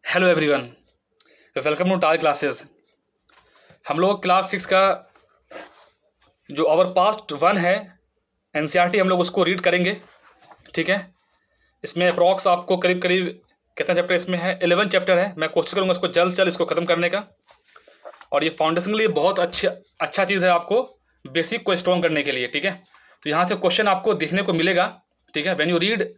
Hello everyone, welcome to टाल classes. हम लोग क्लास 6 का जो आवर पास्ट वन है एनसीईआरटी हम लोग उसको रीड करेंगे। ठीक है, इसमें अप्रॉक्स आपको करीब करीब कितना चैप्टर इसमें है, 11 चैप्टर है। मैं कोशिश करूँगा इसको जल्द से जल्द इसको ख़त्म करने का। और ये फाउंडेशन के लिए बहुत अच्छा चीज़ है, आपको बेसिक को स्ट्रॉन्ग करने के लिए। ठीक है, तो यहाँ से क्वेश्चन आपको देखने को मिलेगा। ठीक है, when you read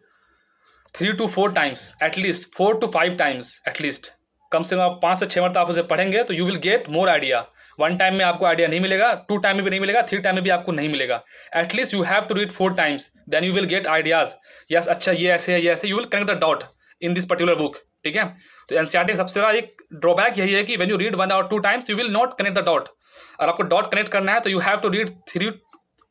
3 to 4 times, at least 4 to 5 times at least, कम से कम आप 5 से 6 बार आप उसे पढ़ेंगे तो you will get more idea. One time में आपको आइडिया नहीं मिलेगा, 2 टाइम में भी नहीं मिलेगा, 3 टाइम में भी आपको नहीं मिलेगा। At least you have to read 4 times, then you will get ideas. Yes, अच्छा ये ऐसे है, ये ऐसे, you will connect the dot in this particular book. ठीक है, तो एनसीईआरटी सबसे बड़ा एक ड्रॉबैक यही है कि when you read 1 or 2 times you will not connect the dot. और आपको डॉट कनेक्ट करना है तो you have to read 3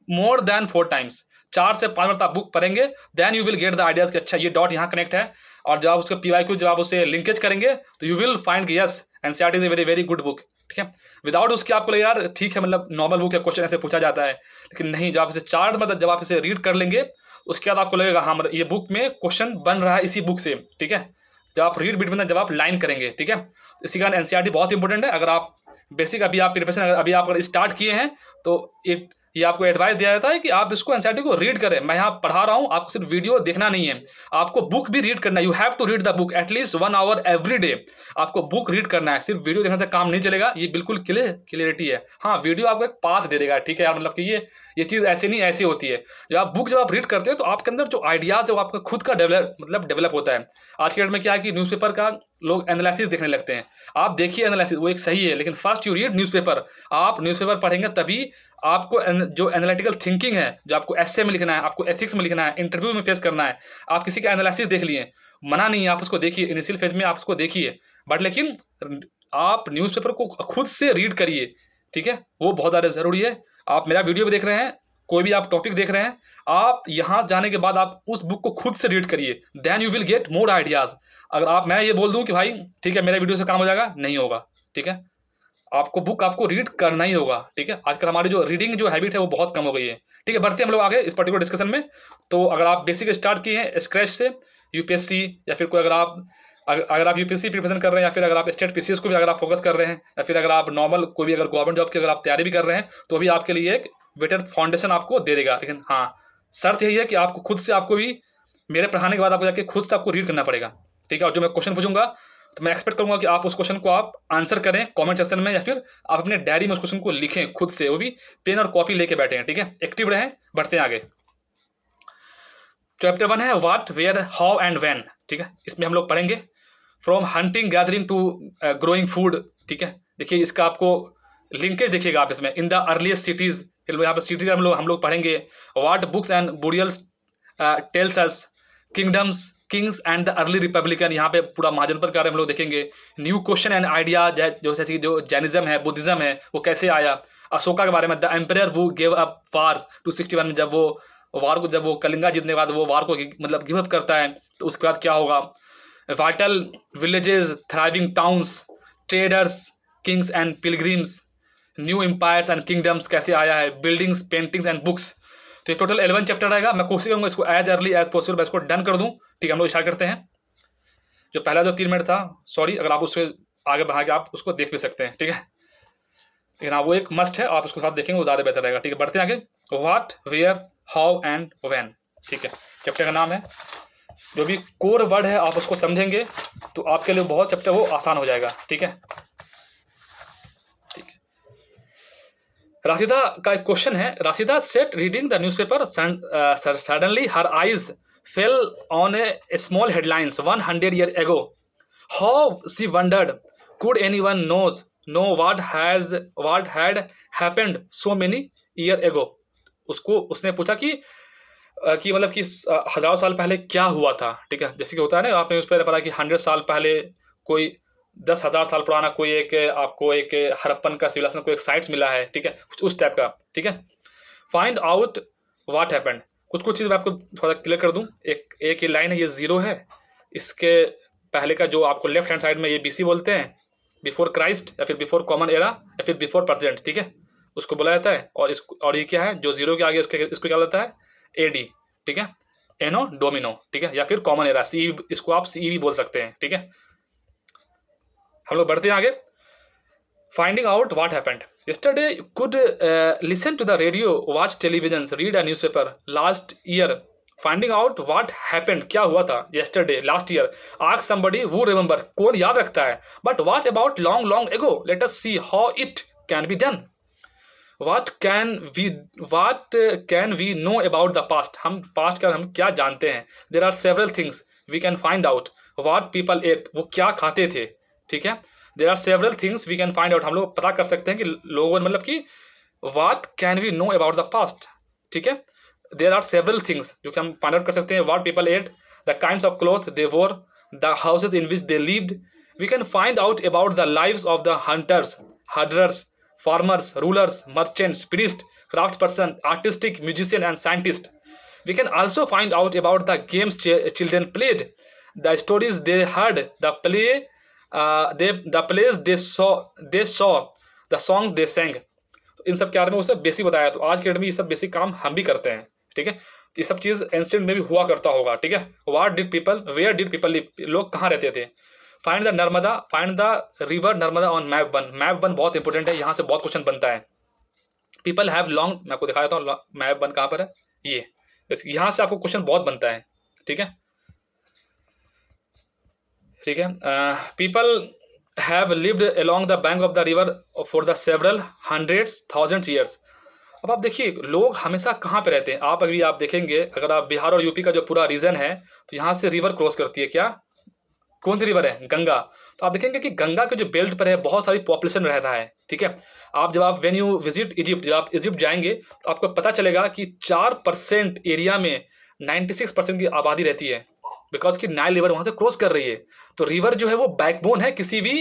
more than 4 times. 4 से 5 बार आप बुक पढ़ेंगे, then you will get the ideas कि अच्छा ये डॉट यहाँ कनेक्ट है। और जब आप उसका पीवाईक्यू जब आप उसे लिंकेज करेंगे तो यू विल फाइंड कि yes NCERT is a very very good book. ठीक है, विदाउट उसके आपको लगे यार ठीक है, मतलब नॉर्मल बुक है, क्वेश्चन ऐसे पूछा जाता है, लेकिन नहीं, जब आप इसे 4 मतलब जब आप इसे रीड कर लेंगे उसके बाद आपको लगेगा हाँ मतलब ये बुक में क्वेश्चन बन रहा है इसी बुक से। ठीक है, जब आप रीड बिटवीन जब आप लाइन करेंगे। ठीक है, इसी कारण एनसीईआरटी बहुत इंपॉर्टेंट है। अगर आप बेसिक अभी आप प्रिपरेशन अभी आप अगर स्टार्ट किए हैं तो ये आपको एडवाइस दिया जाता है कि आप इसको एनसीईआरटी को रीड करें। मैं यहाँ पढ़ा रहा हूँ, आपको सिर्फ वीडियो देखना नहीं है, आपको बुक भी रीड करना है। You have to read the book at least 1 hour every day. आपको बुक रीड करना है, सिर्फ वीडियो देखने से काम नहीं चलेगा। ये बिल्कुल क्लियरिटी है। हाँ, वीडियो आपको एक पाथ दे देगा। ठीक है यार, मतलब कि ये चीज़ ऐसे नहीं ऐसी होती है। जब आप रीड करते हैं तो आपके अंदर जो आइडियाज़ है वो आपका खुद का डेवलप होता है। आज के डेट में क्या है कि न्यूज़पेपर का लोग एनालिसिस देखने लगते हैं। आप देखिए एनालिसिस, वो एक सही है, लेकिन फर्स्ट यू रीड न्यूज़पेपर। आप न्यूज़पेपर पढ़ेंगे तभी आपको जो एनालिटिकल थिंकिंग है, जो आपको एस्से में लिखना है, आपको एथिक्स में लिखना है, इंटरव्यू में फेस करना है। आप किसी का एनालिसिस देख लिए, मना नहीं है, आप उसको देखिए, इनिशियल फेज में आप उसको देखिए, बट लेकिन आप न्यूज़पेपर को खुद से रीड करिए। ठीक है, वो बहुत ज़्यादा ज़रूरी है। आप मेरा वीडियो भी देख रहे हैं, कोई भी आप टॉपिक देख रहे हैं, आप यहाँ जाने के बाद आप उस बुक को खुद से रीड करिए, then you will get more ideas. अगर मैं ये बोल दूँ कि भाई ठीक है मेरा वीडियो से काम हो जाएगा, नहीं होगा। ठीक है, आपको रीड करना ही होगा। ठीक है, आजकल हमारी जो रीडिंग जो हैबिट है वो बहुत कम हो गई है। ठीक है, बढ़ते हैं हम लोग आगे इस पर्टिकुलर डिस्कशन में। तो अगर आप बेसिक स्टार्ट किए हैं स्क्रैच से, यूपीएससी या फिर कोई अगर आप यूपीएससी प्रिपरेशन कर रहे हैं, या फिर अगर आप स्टेट पीसीएस को भी अगर आप फोकस कर रहे हैं, या फिर अगर आप नॉर्मल कोई भी अगर गवर्नमेंट जॉब की अगर आप तैयारी भी कर रहे हैं, तो भी आपके लिए एक बेटर फाउंडेशन आपको दे देगा। लेकिन हाँ, शर्त यही है कि आपको खुद से, आपको भी मेरे पढ़ाने के बाद आपको जाके खुद से आपको रीड करना पड़ेगा। ठीक है, और जो मैं क्वेश्चन पूछूंगा तो मैं एक्सपेक्ट करूंगा कि आप उस क्वेश्चन को आप आंसर करें कमेंट सेक्शन में, या फिर आप अपने डायरी में उस क्वेश्चन को लिखें खुद से, वो भी पेन और कॉपी लेके बैठे हैं। ठीक है, एक्टिव रहें। बढ़ते हैं आगे। चैप्टर 1 है what, where, how and when. ठीक है, इसमें हम लोग पढ़ेंगे from hunting gathering to growing food. ठीक है, देखिए इसका आपको लिंकेज देखिएगा आप इसमें, इन द अर्लीस्ट सिटीज, यहाँ पर सिटी हम लोग पढ़ेंगे। What books and burials tell us, kingdoms, kings and the early republican, यहाँ पे पूरा महाजनपद कार्य हम लोग देखेंगे। न्यू क्वेश्चन एंड आइडिया, जो जैसे जो जैनिज्म है, बुद्धिज्म है, वो कैसे आया। अशोका के बारे में, द एम्परर वो गेव अप वार्स 261 में, जब वो कलिंगा जीतने के बाद वो वार को मतलब गिव अप करता है, तो उसके बाद क्या होगा। Vital villages, thriving towns, traders, kings and pilgrims, new empires and kingdoms कैसे आया है, बिल्डिंग्स, पेंटिंग्स एंड बुक्स। तो ये टोटल 11 चैप्टर रहेगा। मैं कोशिश करूँगा इसको एज अर्ली एज पॉसिबल मैं इसको डन कर दूँ। ठीक है, हम लोग स्टार्ट करते हैं। जो पहला जो 3 मिनट था, सॉरी, अगर आप उससे आगे बढ़ा के आप उसको देख भी सकते हैं। ठीक है, लेकिन हाँ वो एक मस्ट है, आप उसको साथ देखेंगे वो ज़्यादा बेहतर रहेगा। ठीक है, बढ़ते हैं आगे। What, where, how and when. ठीक है, चैप्टर का नाम है। जो भी कोर वर्ड है आप उसको समझेंगे तो आपके लिए बहुत चैप्टर वो आसान हो जाएगा। ठीक है, राशिदा का एक क्वेश्चन है। Rashida SAT reading the newspaper, suddenly her eyes fell on A small headlines 100 years ago. How she wondered, could anyone know what had happened so many years ago. उसने पूछा कि मतलब कि हज़ारों साल पहले क्या हुआ था। ठीक है, जैसे कि होता है ना, आपने न्यूज़पेपर पढ़ा कि 100 साल पहले कोई 10,000 साल पुराना कोई आपको एक हड़प्पन का सिविलाइजेशन कोई एक साइट्स मिला है। ठीक है, कुछ उस टाइप का। ठीक है, फाइंड आउट व्हाट हैपेंड। कुछ चीज़ मैं आपको थोड़ा क्लियर कर दूं। एक ये लाइन है, ये 0 है, इसके पहले का जो आपको लेफ्ट हैंड साइड में ये BC बोलते हैं, बिफोर क्राइस्ट, या फिर बिफोर कॉमन एरा, या फिर बिफोर प्रेजेंट। ठीक है, उसको बोला जाता है। और ये क्या है जो 0 के आगे इसको क्या बोलता है, AD। ठीक है, एनो डोमिनो। ठीक है, या फिर कॉमन एरा, CE, इसको आप CE भी बोल सकते हैं। ठीक है, हम लोग बढ़ते हैं आगे. Finding out what happened. Yesterday, you could listen to the radio, watch television, read a newspaper. Last year, finding out what happened. क्या हुआ था? Yesterday, last year. Ask somebody who remember. कौन याद रखता है? But what about long ago? Let us see how it can be done. What can we know about the past? हम past का हम क्या जानते हैं? There are several things we can find out. What people ate. वो क्या खाते थे? ठीक है. There are several things we can find out. हम लोग पता कर सकते हैं कि लोगों मतलब कि what can we know about the past. ठीक है. There are several things जो कि हम find out कर सकते हैं. What people ate, the kinds of clothes they wore, the houses in which they lived. We can find out about the lives of the hunters, herders, farmers, rulers, merchants, priests, craftsperson, artistic, musician, and scientist. We can also find out about the games children played, the stories they heard, the plays they saw, the songs they sang. इन सब के बारे में वो सब basic बताया. तो आज के डेट में ये सब बेसिक काम हम भी करते हैं. ठीक है. ये सब चीज़ एंशिएंट में भी हुआ करता होगा. ठीक है. What did people, where did people live, लोग कहाँ रहते थे. Find the Narmada, find the river Narmada on map 1. Map 1 बहुत इंपॉर्टेंट है, यहाँ से बहुत क्वेश्चन बनता है. पीपल हैव लॉन्ग, मैं आपको दिखा देता हूँ मैप 1 कहाँ पर है. ये यहाँ से आपको क्वेश्चन बहुत बनता है. ठीक है. ठीक है. People have lived along the bank of the river for the several hundreds thousands years. अब आप देखिए लोग हमेशा कहाँ पे रहते हैं. आप देखेंगे, अगर आप बिहार और यूपी का जो पूरा रीजन है तो यहाँ से रिवर क्रॉस करती है. क्या, कौन सी रिवर है? गंगा. तो आप देखेंगे कि गंगा के जो बेल्ट पर है बहुत सारी पॉपुलेशन रहता है. ठीक है. जब आप व्हेन यू विजिट इजिप्ट, जब आप इजिप्ट जाएंगे तो आपको पता चलेगा कि 4% एरिया में 96% की आबादी रहती है. बिकॉज कि नाइल रिवर वहाँ से क्रॉस कर रही है. तो रिवर जो है वो बैकबोन है किसी भी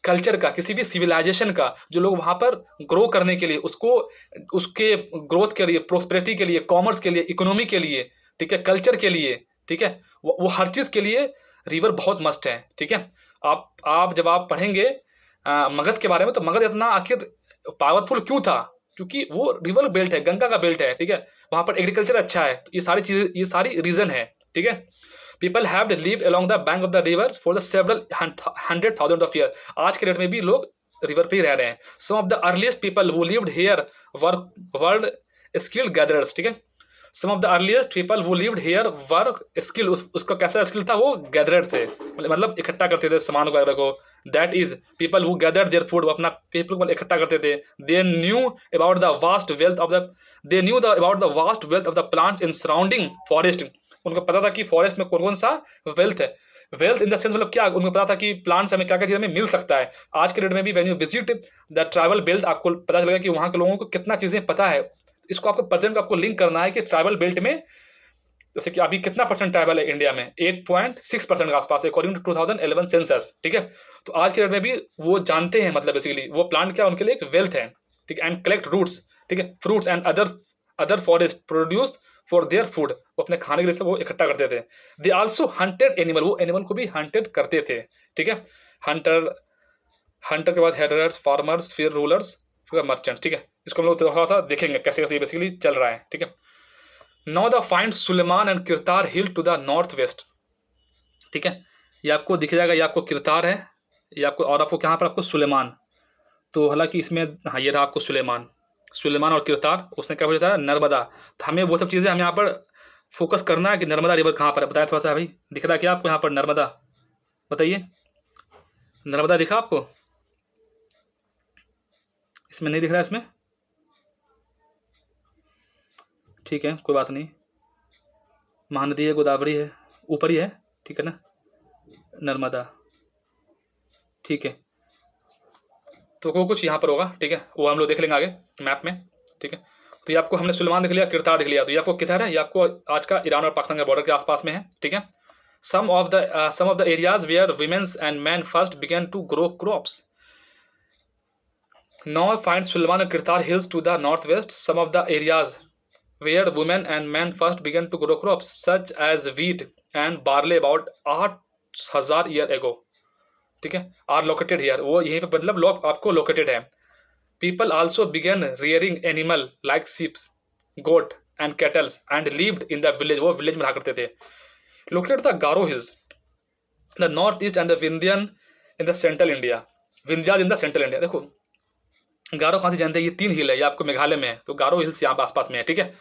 कल्चर का, किसी भी सिविलाइजेशन का. जो लोग वहाँ पर ग्रो करने के लिए, उसके ग्रोथ के लिए, प्रोस्पेरिटी के लिए, कॉमर्स के लिए, इकोनॉमी के लिए, ठीक है, कल्चर के लिए, ठीक है, वो हर चीज़ के लिए रिवर बहुत मस्ट है. ठीक है. जब आप पढ़ेंगे मगध के बारे में तो मगध इतना आखिर पावरफुल क्यों था? क्योंकि वो रिवर बेल्ट है, गंगा का बेल्ट है. ठीक है. वहाँ पर एग्रीकल्चर अच्छा है. तो ये सारी चीज़ें, ये सारी रीज़न है. ठीक है. People have lived along the bank of the reverse for the several 100,000 of year. आज के डेट में भी लोग रिवर पे ही रह रहे हैं. Some of the earliest people who lived here were skilled gatherers. ठीक है. Some of the earliest people who lived here were skill, उसका कैसा स्किल था? वो गैदरर थे, मतलब इकट्ठा करते थे सामान वगैरह को. That is people who gathered their food, वो अपना पीपल को इकट्ठा करते थे. They knew about the vast wealth of the plants in surrounding forest. उनको पता था कि फॉरेस्ट में कौन कौन सा वेल्थ है. वेल्थ इन द सेंस मतलब क्या, उनको पता था कि प्लांट्स हमें क्या क्या चीज़ हमें मिल सकता है. आज के डेट में भी when you visit the tribal belt आपको पता चलेगा कि वहाँ के लोगों को कितना चीज़ें पता है. इसको आपको प्रेजेंट को आपको लिंक करना है कि ट्राइबल बेल्ट में जैसे कि अभी कितना परसेंट ट्राइबल है इंडिया में, 8.6% के आसपास अकॉर्डिंग टू 2011 सेंसस. ठीक है. तो आज के डेट में भी वो जानते हैं, मतलब बेसिकली वो प्लांट क्या उनके लिए एक वेल्थ है. ठीक है. एंड कलेक्ट रूट्स, ठीक है, fruits and other forest produce for their food. वो अपने खाने के लिए वो इकट्ठा करते थे. दे आल्सो हंटेड एनिमल, वो एनिमल को भी हंटेड करते थे. ठीक है. हंटर के बाद हेडर्स, फार्मर्स, फिर रूलर्स, फिर मर्चेंट्स. ठीक है. इसको हम लोग थोड़ा सा देखेंगे कैसे कैसे बेसिकली चल रहा है. ठीक है. Now the find Sulaiman and Kirthar hill to the north west. ठीक है. ये आपको दिख जाएगा, ये आपको किरतार है, ये आपको, और आपको कहाँ पर आपको सुलेमान. तो हालांकि इसमें हाँ ये रहा आपको सुलेमान और किरतार. उसने क्या पूछा था? नर्मदा. तो हमें वो सब चीज़ें हम यहाँ पर फोकस करना है कि नर्मदा रिवर कहाँ पर है. बताया थोड़ा सा भाई, दिख रहा है क्या आपको यहाँ पर नर्मदा? बताइए, नर्मदा दिखा आपको? इसमें नहीं दिख रहा है इसमें. ठीक है, कोई बात नहीं. महानदी है, गोदावरी है, ऊपर ही है. ठीक है ना, नर्मदा. ठीक है. तो वो कुछ यहाँ पर होगा. ठीक है. वो हम लोग देख लेंगे आगे मैप में. ठीक है. तो ये आपको हमने सुलेमान देख लिया, किरतार देख लिया. तो ये आपको किधर है? ये आपको आज का ईरान और पाकिस्तान के बॉर्डर के आसपास में है. ठीक है. Some of the areas where womens and man first began to grow crops. Now find Sulaiman and Kirthar hills to the north west. Some of the areas where women and men first began to grow crops such as wheat and barley about 8,000 years ago. ठीक है. are located here. वो यहीं पे मतलब लोग आपको located है. people also began rearing animal like sheep, goat and cattle and lived in the village. वो village में रहा करते थे. located the Garo hills, the north east and the Vindhyan in the central India. Vindhyas in the central India. देखो गारो कहाँ से जानते हैं, ये 3 हिल है, ये आपको मेघालय में है, तो गारो हिल्स यहाँ आसपास में है, ठीक है,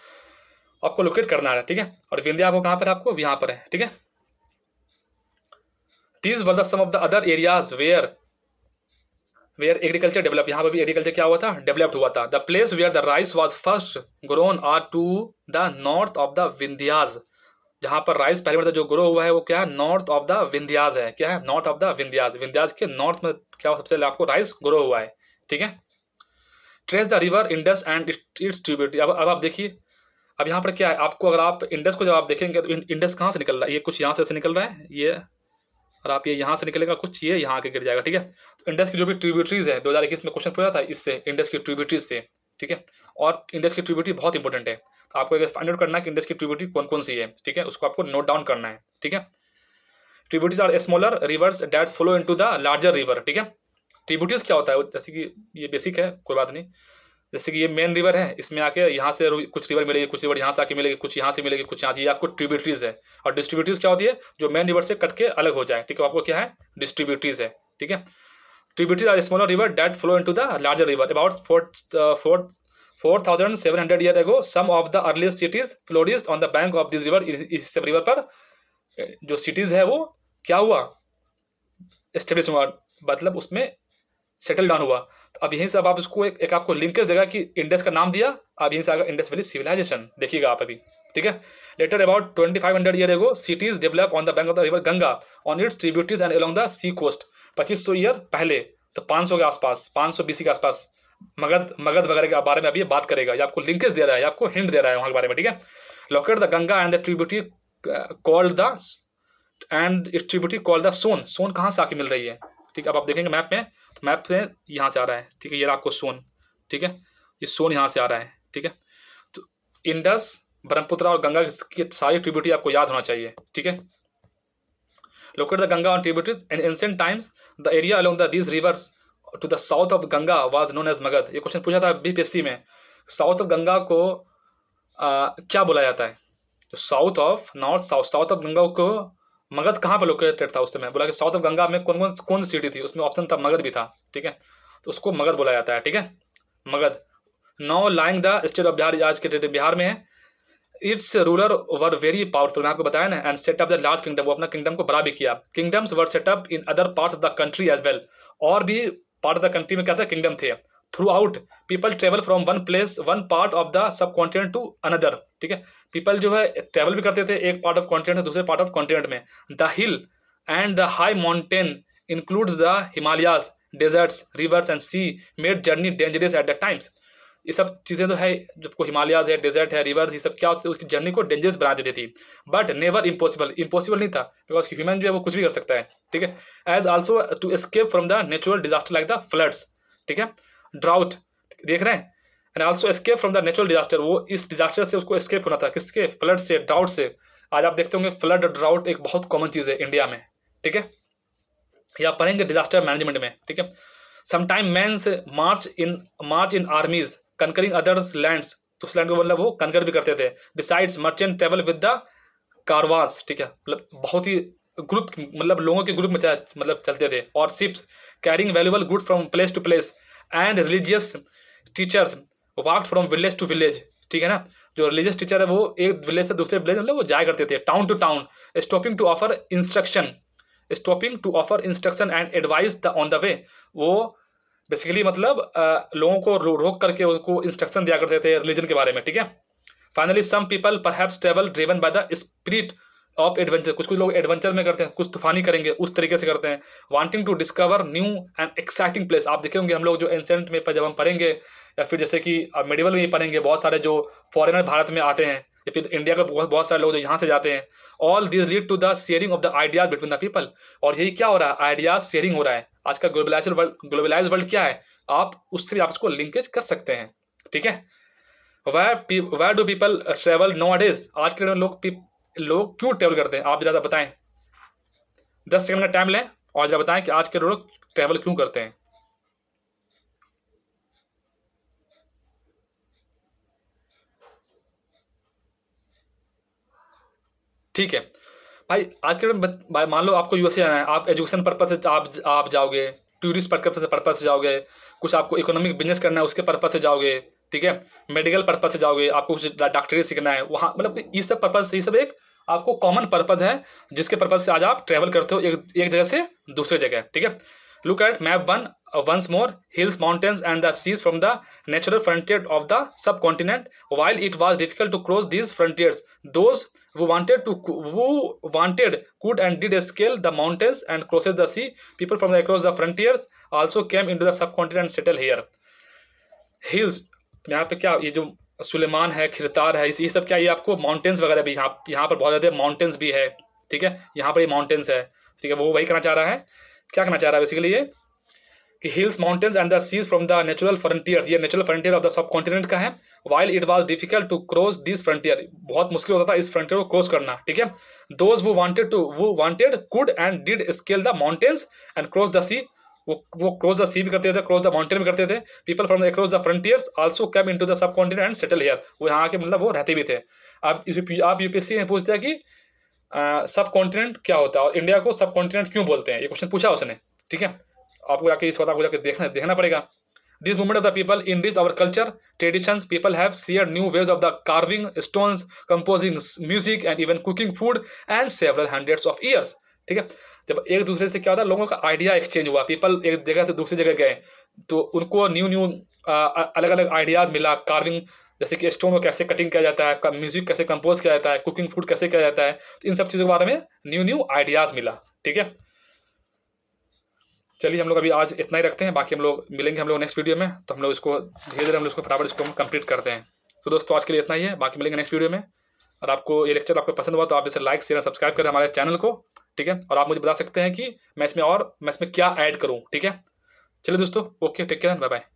आपको लोकेट करना है, ठीक है। और विंध्या आपको कहाँ पर, आपको यहाँ पर है, ठीक है। These were the some of the other areas where agriculture develop, यहाँ पर भी एग्रीकल्चर क्या हुआ था, डेवलप्ड हुआ था। The place where the rice was first grown are to the north of the Vindhyas, जहाँ पर राइस पहले मतलब जो ग्रो हुआ है वो क्या है, नॉर्थ ऑफ द विंध्याज है, क्या है, north of the Vindhyas, Vindhyas के नॉर्थ में क्या सबसे पहले आपको राइस ग्रो हुआ है, ठीक है। Trace the river Indus and its tributary, अब आप देखिए, अब यहाँ पर क्या है, आपको अगर आप इंडस को जब आप देखेंगे तो इंडस कहाँ से निकल रहा है, ये कुछ यहाँ से निकल रहा है ये, और आप ये यहाँ से निकलेगा कुछ, ये यहाँ के गिर जाएगा, ठीक है। तो इंडस की जो भी ट्रिब्यूटरीज है, 2021 में क्वेश्चन पूछा था इससे, इंडस की ट्रिब्यूटरीज से, ठीक है। और इंडस की ट्रिब्यूटरी बहुत इंपॉर्टेंट है, तो आपको अगर फाइंड आउट करना है कि इंडस की ट्रिब्यूटरी कौन कौन सी है, ठीक है, उसको आपको नोट डाउन करना है, ठीक है। Tributaries are smaller rivers that flow into the larger river, ठीक है। ट्रिब्यूटरीज क्या होता है, जैसे कि ये बेसिक है, कोई बात नहीं, जैसे कि ये मेन रिवर है, इसमें आके यहाँ से कुछ रिवर मिलेगी, कुछ रिवर यहाँ से आके मिलेगी, कुछ यहाँ से मिलेगी, कुछ यहाँ से, ये आपको ट्रिब्यूटरीज है। और डिस्ट्रीब्यूटरीज क्या होती है, जो मेन रिवर से कट के अलग हो जाए, ठीक है, आपको क्या है, डिस्ट्रीब्यूटरीज है, ठीक है। Tributaries are smaller river that flow into the larger river about 4700 year ago some of the earliest cities flourished on the bank of this river. इस रिवर पर जो सिटीज है वो क्या हुआ, एस्टेब्लिश हुआ, मतलब उसमें सेटल डाउन हुआ। तो अब यहीं से अब आप उसको एक आपको लिंकेज देगा कि इंडस का नाम दिया, अब यहीं से आएगा इंडस वैली सिविलाइजेशन, देखिएगा आप अभी, ठीक है। Later about 2500 year ago cities develop on the bank of the river Ganga on its tributaries and along the sea coast. 2500 year पहले, तो 500 के आसपास, 500 BC के आसपास मगध वगैरह के बारे में अभी ये बात करेगा, ये आपको लिंकेज दे रहा है, आपको हिंट दे रहा है वहाँ के बारे में, ठीक है। Locate the Ganga and the tributary called the and its tributary called the Son. Son कहाँ से आके मिल रही है, ठीक है, अब आप देखेंगे मैप में यहाँ से आ रहा है, ठीक है, ये आपको सोन, ठीक है, ये सोन यहाँ से आ रहा है, ठीक है। तो इंडस, ब्रह्मपुत्र और गंगा की सारी ट्रिब्यूटरी आपको याद होना चाहिए, ठीक है। Locate the Ganga on tributaries in ancient times the area along the these rivers to the south of Ganga was known as Magadh. ये क्वेश्चन पूछा था BPSC में, साउथ ऑफ गंगा को क्या बोला जाता है, तो south of south of Ganga को मगध कहाँ पर लोकेटेड था उस समय, बोला कि साउथ ऑफ गंगा में कौन सी सिटी थी, उसमें ऑप्शन था मगध भी था, ठीक है, तो उसको मगध बोला जाता है, ठीक है, Magadh. Now lying the state of Bihar, आज के डेट बिहार में है। Its ruler were very powerful, मैं आपको बताया ना, and set up the large kingdom, वो अपना किंगडम को बड़ा भी किया। Kingdoms were set up in other parts of the country as well, और भी पार्ट ऑफ द कंट्री में क्या था, किंगडम थे। Throughout people travel from one part of the subcontinent to another, ठीक है, पीपल जो है ट्रेवल भी करते थे एक पार्ट ऑफ कॉन्टिनेंट से दूसरे पार्ट ऑफ कॉन्टिनेंट में। The hill and the high mountain includes the Himalayas, deserts, rivers and sea made journey dangerous at the times. ये सब चीज़ें तो है, जब को हिमालयाज है, डेजर्ट है, रिवर, ये सब क्या होती है, उसकी जर्नी को डेंजरस बना देती थी, बट नेवर इम्पॉसिबल नहीं था, बिकॉज ह्यूमन जो है वो कुछ भी कर सकता है, ठीक है। As also to escape from the natural disaster like the floods, ठीक है, ड्राउट, देख रहे हैं, and also escape from the natural disaster, वो इस डिजास्टर से उसको एस्केप होना था, किसके, फ्लड से, ड्राउट से। आज आप देखते होंगे फ्लड और ड्राउट एक बहुत कॉमन चीज़ है इंडिया में, ठीक है, या पढ़ेंगे डिजास्टर मैनेजमेंट में, ठीक है। समटाइम मैंस मार्च इन आर्मीज कंकरिंग अदर्स लैंड्स, तो उस लैंड को मतलब वो कंकर भी करते थे। Besides merchant travel with the caravans, ठीक है, मतलब बहुत ही ग्रुप, मतलब लोगों के ग्रुप में मतलब चलते थे। और ships carrying valuable goods from place to place, and religious teachers walked from village to village, ठीक है ना, जो रिलीजियस टीचर है वो एक विलेज से दूसरे विलेज मतलब वो जाया करते थे, town to town, stopping to offer instruction and advice the on the way. वो बेसिकली मतलब लोगों को रोक करके उनको इंस्ट्रक्शन दिया करते थे रिलीजन के बारे में, ठीक है। Finally some people perhaps travel driven by the spirit of adventure, कुछ लोग एडवेंचर में करते हैं, कुछ तूफानी करेंगे उस तरीके से करते हैं। Wanting to discover new and exciting place, आप देखेंगे हम लोग जो एंशिएंट में जब हम पढ़ेंगे, या फिर जैसे कि मेडिवल में ही पढ़ेंगे, बहुत सारे जो फॉरेनर भारत में आते हैं, या फिर इंडिया के बहुत सारे लोग जो यहाँ से जाते हैं। All this lead to the sharing of the ideas between the people, और यही क्या हो रहा है, आइडियाज शेयरिंग हो रहा है। आज का ग्लोबलाइज वर्ल्ड क्या है, आप उससे भी आप इसको लिंकेज कर सकते हैं, ठीक है। Where do people travel nowadays, आज के डेट में लोग क्यों ट्रेवल करते हैं, आप ज़्यादा बताएं, 10 सेकंड का टाइम लें और ज़रा बताएं कि आज के लोग ट्रेवल क्यों करते हैं। ठीक है भाई, आज के टाइम मान लो आपको USA आना है, आप एजुकेशन पर्पज से आप जाओगे, टूरिस्ट पर्पज से जाओगे, कुछ आपको इकोनॉमिक बिजनेस करना है उसके पर्पज से जाओगे, ठीक है, मेडिकल पर्पज से जाओगे, आपको कुछ डॉक्टरी सीखना है वहाँ, मतलब ये सब पर्पज, ये सब एक आपको कॉमन पर्पज है जिसके पर्पज से आज आप ट्रैवल करते हो एक जगह से दूसरे जगह, ठीक है। Look at map one once more. Hills, mountains and the seas from the natural frontier of the subcontinent. While it was difficult to cross these frontiers, those who wanted could and did scale the mountains and crosses the sea. People from across the frontiers also came into the subcontinent and settled here. Hills, यहाँ पे क्या ये जो सुलेमान है, खिरतार है, ये सब क्या, ये आपको माउंटेन्स वगैरह भी यहाँ पर बहुत ज़्यादा माउंटेन्स भी है, ठीक है, यहाँ पर ये माउंटेन्स है, ठीक है। वो वही कहना चाह रहा है, क्या कहना चाह रहा है बेसिकली ये कि hills, mountains and the seas from the natural frontiers, ये natural frontier of the subcontinent का है। While it was difficult to cross this frontier, बहुत मुश्किल होता था इस फ्रंटियर को क्रॉस करना, ठीक है। दोज वो wanted could and did scale the mountains and cross the sea, वो क्रॉस द सी भी करते थे, क्रॉस द माउंटेन भी करते थे। People from across the frontiers also come into the sub continent and settle here, वो यहाँ के मतलब वो रहते भी थे। अब आप यूपीएससी में पूछते हैं कि सब कॉन्टिनेंट क्या होता है और इंडिया को सब कॉन्टिनेंट क्यों बोलते हैं, ये क्वेश्चन पूछा उसने, ठीक है। आपको जाके इस आपको जाके देखना पड़ेगा। This movement of the people enrich our culture traditions, people have shared new ways of the carving stones, composing music and even cooking food and several hundreds of years, ठीक है। जब एक दूसरे से क्या होता है, लोगों का आइडिया एक्सचेंज हुआ, पीपल एक जगह से दूसरी जगह गए तो उनको न्यू अलग अलग आइडियाज़ मिला। कार्विंग जैसे कि स्टोन को कैसे कटिंग किया जाता है, म्यूजिक कैसे कंपोज किया जाता है, कुकिंग फूड कैसे किया जाता है, तो इन सब चीज़ों के बारे में न्यू आइडियाज़ मिला, ठीक है। चलिए हम लोग अभी आज इतना ही रखते हैं, बाकी हम लोग मिलेंगे हम लोग नेक्स्ट वीडियो में, तो हम लोग इसको धीरे धीरे हम लोग इसको फटाफट इसको हम कंप्लीट करते हैं। तो दोस्तों आज के लिए इतना ही है, बाकी मिलेंगे नेक्स्ट वीडियो में। और आपको ये लेक्चर आपको पसंद हुआ तो आप इसे लाइक शेयर सब्सक्राइब करें हमारे चैनल को, ठीक है। और आप मुझे बता सकते हैं कि मैं इसमें क्या ऐड करूँ, ठीक है। चलिए दोस्तों, okay, take care, bye bye.